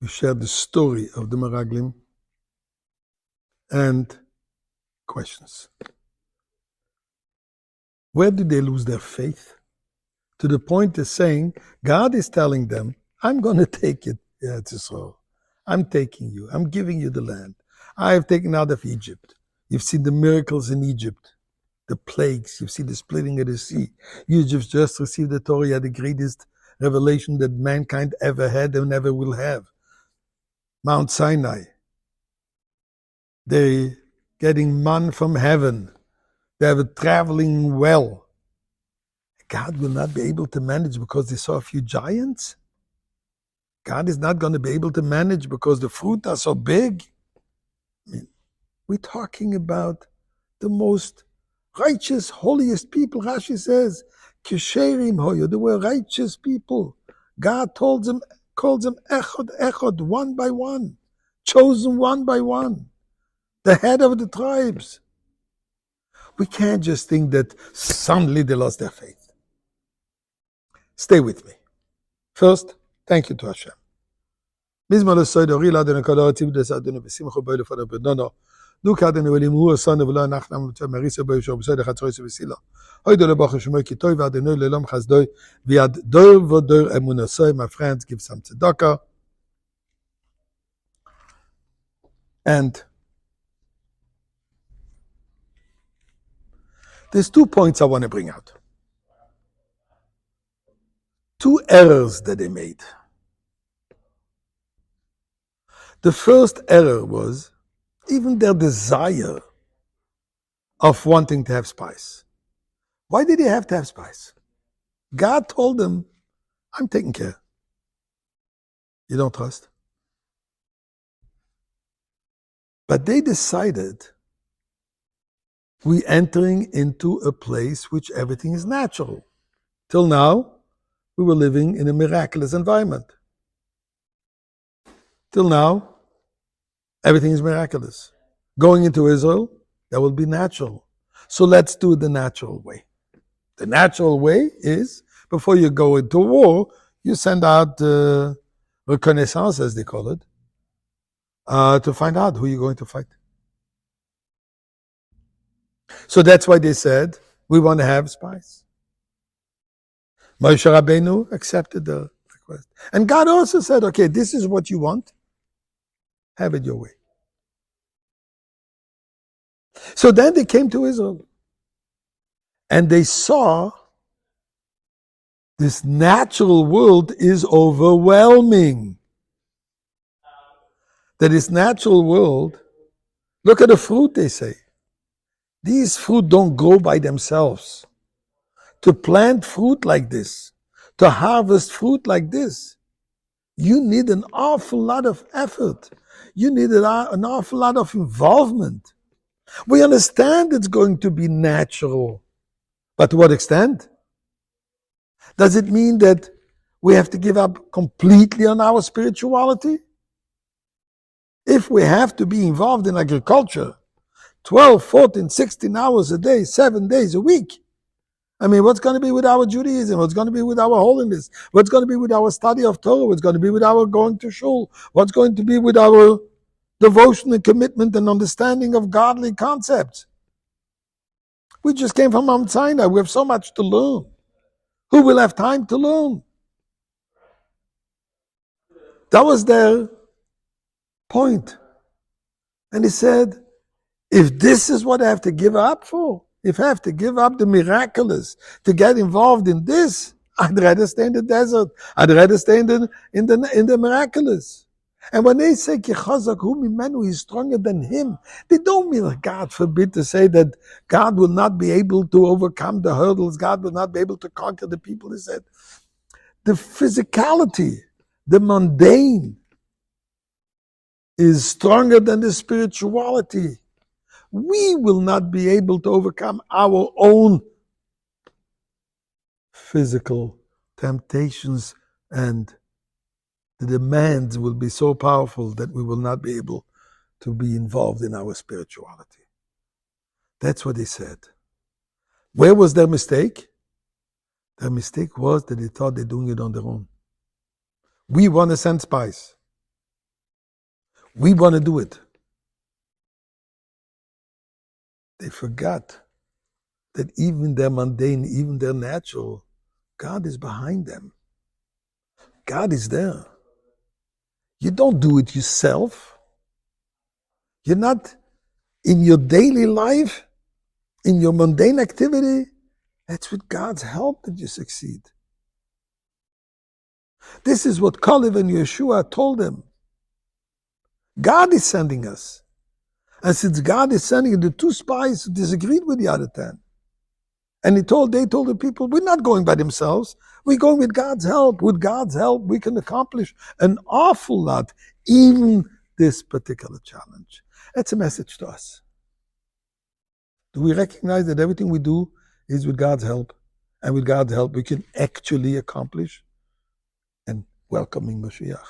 We share the story of the Meraglim and questions. Where did they lose their faith? To the point of saying, God is telling them, I'm going to take it, Israel. I'm taking you. I'm giving you the land. I have taken out of Egypt. You've seen the miracles in Egypt, the plagues. You've seen the splitting of the sea. Egypt just received the Torah, the greatest revelation that mankind ever had and never will have. Mount Sinai. They're getting man from heaven. They have a traveling well. God will not be able to manage because they saw a few giants. God is not going to be able to manage because the fruit are so big. I mean, we're talking about the most righteous, holiest people. Rashi says, Kisherim hoyo, they were righteous people. God calls them echod, echod, one by one, chosen one by one, the head of the tribes. We can't just think that suddenly they lost their faith. Stay with me. First, thank you to Hashem. No. Du kadene velim hu son vela nachnam marisa be shob sed khatsois vesila. Hoyde le bach shmoy ki toy va de no le lam khasdoy viad dor vodor emunasay. My friends, give some tzedakah. And there's 2 points I want to bring out. 2 errors that they made. The first error was even their desire of wanting to have spice. Why did they have to have spice? God told them, I'm taking care. You don't trust? But they decided we're entering into a place which everything is natural. Till now, we were living in a miraculous environment. Till now, everything is miraculous. Going into Israel, that will be natural. So let's do it the natural way. The natural way is, before you go into war, you send out reconnaissance, as they call it, to find out who you're going to fight. So that's why they said, we want to have spies. Moshe Rabbeinu accepted the request. And God also said, okay, this is what you want. Have it your way. So then they came to Israel. And they saw this natural world is overwhelming. That this natural world, look at the fruit, they say. These fruit don't grow by themselves. To plant fruit like this, to harvest fruit like this, you need an awful lot of effort. You need an awful lot of involvement. We understand it's going to be natural. But to what extent? Does it mean that we have to give up completely on our spirituality? If we have to be involved in agriculture 12, 14, 16 hours a day, 7 days a week, I mean, what's going to be with our Judaism? What's going to be with our holiness? What's going to be with our study of Torah? What's going to be with our going to shul? What's going to be with our devotion and commitment and understanding of godly concepts? We just came from Mount Sinai. We have so much to learn. Who will have time to learn? That was their point. And he said, if this is what I have to give up for, if I have to give up the miraculous to get involved in this, I'd rather stay in the desert. I'd rather stay in the miraculous. And when they say Ki chazak hu mimenu, he's stronger than him, they don't mean, God forbid, to say that God will not be able to overcome the hurdles. God will not be able to conquer the people. He said, the physicality, the mundane, is stronger than the spirituality. We will not be able to overcome our own physical temptations, and the demands will be so powerful that we will not be able to be involved in our spirituality. That's what they said. Where was their mistake? Their mistake was that they thought they're doing it on their own. We want to send spies. We want to do it. They forgot that even their mundane, even their natural, God is behind them. God is there. You don't do it yourself. You're not in your daily life, in your mundane activity. It's with God's help that you succeed. This is what Kalev and Yeshua told them. God is sending us. And since God is sending the two spies who disagreed with the other 10, and they told the people, we're not going by themselves. We're going with God's help. With God's help, we can accomplish an awful lot, even this particular challenge. That's a message to us. Do we recognize that everything we do is with God's help? And with God's help, we can actually accomplish and welcoming Mashiach.